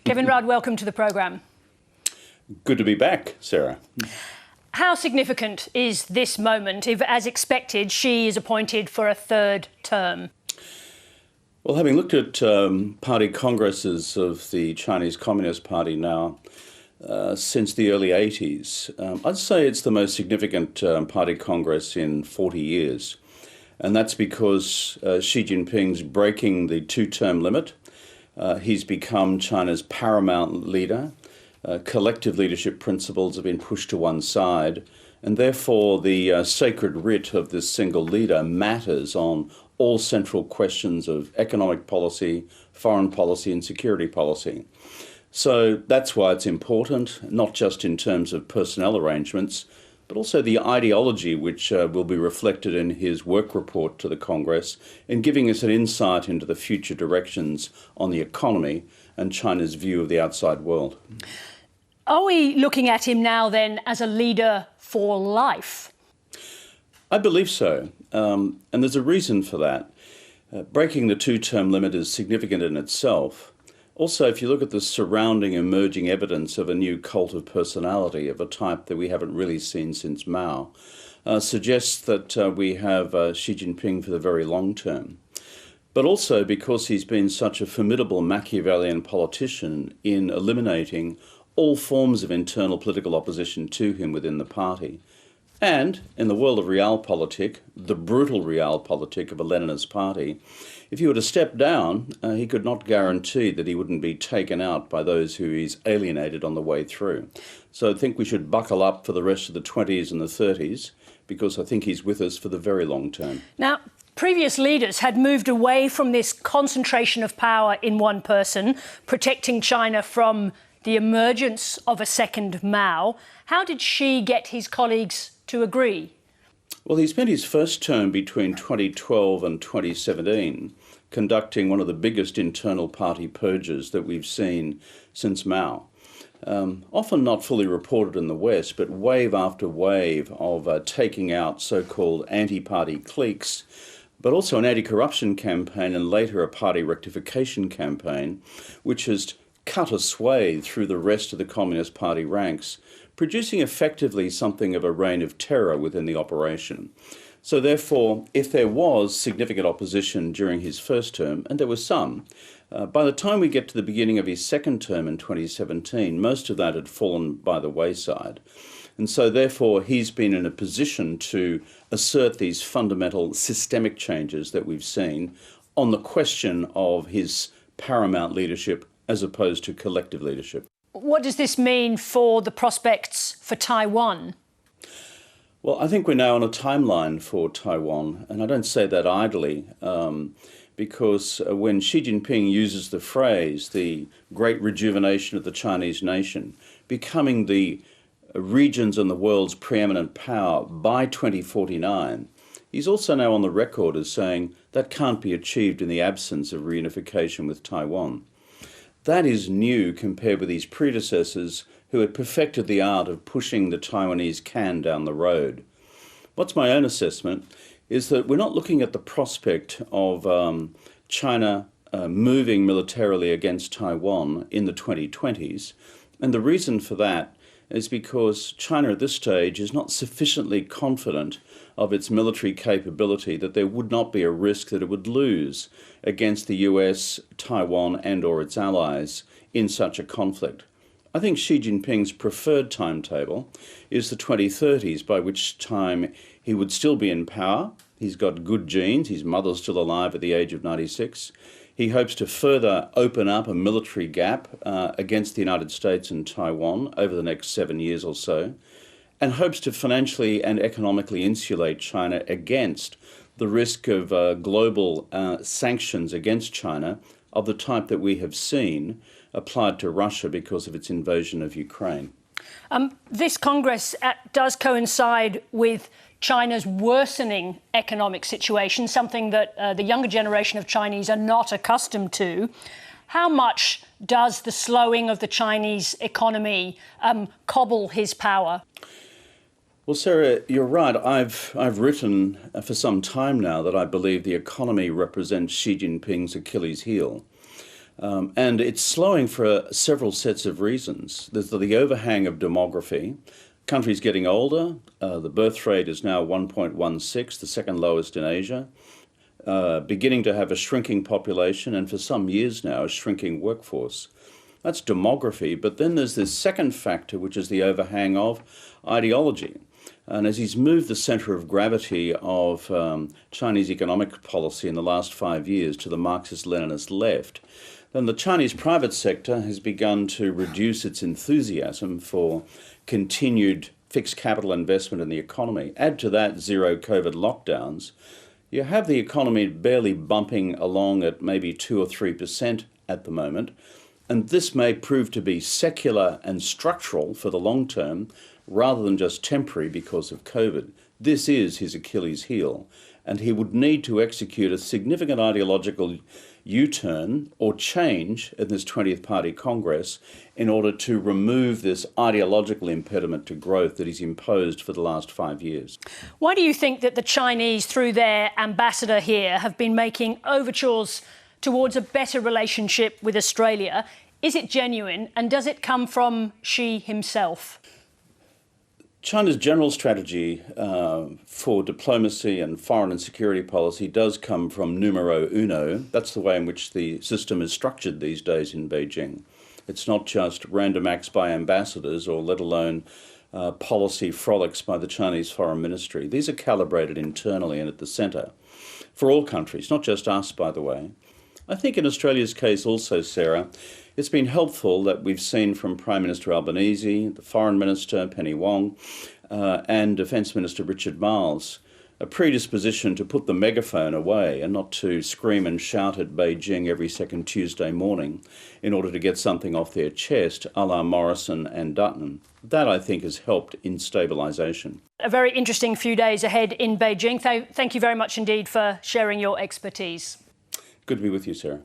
Kevin Rudd, welcome to the programme. Good to be back, Sarah. How significant is this moment if, as expected, Xi is appointed for a third term? Well, having looked at party congresses of the Chinese Communist Party now since the early 80s, I'd say it's the most significant party congress in 40 years. And that's because Xi Jinping's breaking the two-term limit. He's become China's paramount leader. Collective leadership principles have been pushed to one side, and therefore the sacred writ of this single leader matters on all central questions of economic policy, foreign policy and security policy. So that's why it's important, not just in terms of personnel arrangements, but also the ideology which will be reflected in his work report to the Congress and giving us an insight into the future directions on the economy and China's view of the outside world. Are we looking at him now then as a leader for life? I believe so, and there's a reason for that. Breaking the two-term limit is significant in itself. Also, if you look at the surrounding emerging evidence of a new cult of personality of a type that we haven't really seen since Mao, suggests that we have Xi Jinping for the very long term. But also because he's been such a formidable Machiavellian politician in eliminating all forms of internal political opposition to him within the party. And in the world of realpolitik, the brutal realpolitik of a Leninist party, if he were to step down, he could not guarantee that he wouldn't be taken out by those who he's alienated on the way through. So I think we should buckle up for the rest of the 20s and the 30s, because I think he's with us for the very long term. Now, previous leaders had moved away from this concentration of power in one person, protecting China from the emergence of a second Mao. How did Xi get his colleagues to agree? Well, he spent his first term between 2012 and 2017 conducting one of the biggest internal party purges that we've seen since Mao. Often not fully reported in the West, but wave after wave of taking out so-called anti-party cliques, but also an anti-corruption campaign and later a party rectification campaign, which has cut a swathe through the rest of the Communist Party ranks, producing effectively something of a reign of terror within the operation. So therefore, if there was significant opposition during his first term, and there was some, by the time we get to the beginning of his second term in 2017, most of that had fallen by the wayside. And so therefore, he's been in a position to assert these fundamental systemic changes that we've seen on the question of his paramount leadership as opposed to collective leadership. What does this mean for the prospects for Taiwan? Well, I think we're now on a timeline for Taiwan, and I don't say that idly, because when Xi Jinping uses the phrase, the great rejuvenation of the Chinese nation, becoming the region's and the world's preeminent power by 2049, he's also now on the record as saying that can't be achieved in the absence of reunification with Taiwan. That is new compared with his predecessors who had perfected the art of pushing the Taiwanese can down the road. What's my own assessment is that we're not looking at the prospect of China moving militarily against Taiwan in the 2020s. And the reason for that is because China at this stage is not sufficiently confident of its military capability that there would not be a risk that it would lose against the US, Taiwan and or its allies in such a conflict. I think Xi Jinping's preferred timetable is the 2030s, by which time he would still be in power. He's got good genes. His mother's still alive at the age of 96. He hopes to further open up a military gap against the United States and Taiwan over the next 7 years or so, and hopes to financially and economically insulate China against the risk of global sanctions against China of the type that we have seen applied to Russia because of its invasion of Ukraine. This Congress does coincide with China's worsening economic situation, something that the younger generation of Chinese are not accustomed to. How much does the slowing of the Chinese economy cobble his power? Well, Sarah, you're right. I've written for some time now that I believe the economy represents Xi Jinping's Achilles heel. And it's slowing for several sets of reasons. There's the overhang of demography. Countries getting older. The birth rate is now 1.16, the second lowest in Asia. Beginning to have a shrinking population, and for some years now, a shrinking workforce. That's demography. But then there's this second factor, which is the overhang of ideology. And as he's moved the centre of gravity of Chinese economic policy in the last 5 years to the Marxist-Leninist left, then the Chinese private sector has begun to reduce its enthusiasm for continued fixed capital investment in the economy. Add to that zero COVID lockdowns, you have the economy barely bumping along at maybe 2 or 3% at the moment, and this may prove to be secular and structural for the long term rather than just temporary because of COVID. This is his Achilles heel, and he would need to execute a significant ideological U-turn or change in this 20th Party Congress in order to remove this ideological impediment to growth that he's imposed for the last 5 years. Why do you think that the Chinese, through their ambassador here, have been making overtures towards a better relationship with Australia? Is it genuine, and does it come from Xi himself? China's general strategy for diplomacy and foreign and security policy does come from numero uno. That's the way in which the system is structured these days in Beijing. It's not just random acts by ambassadors or let alone policy frolics by the Chinese Foreign Ministry. These are calibrated internally and at the centre for all countries, not just us, by the way. I think in Australia's case also, Sarah, it's been helpful that we've seen from Prime Minister Albanese, the Foreign Minister Penny Wong, and Defence Minister Richard Marles a predisposition to put the megaphone away and not to scream and shout at Beijing every second Tuesday morning in order to get something off their chest, a la Morrison and Dutton. That, I think, has helped in stabilisation. A very interesting few days ahead in Beijing. Thank you very much indeed for sharing your expertise. Good to be with you, Sarah.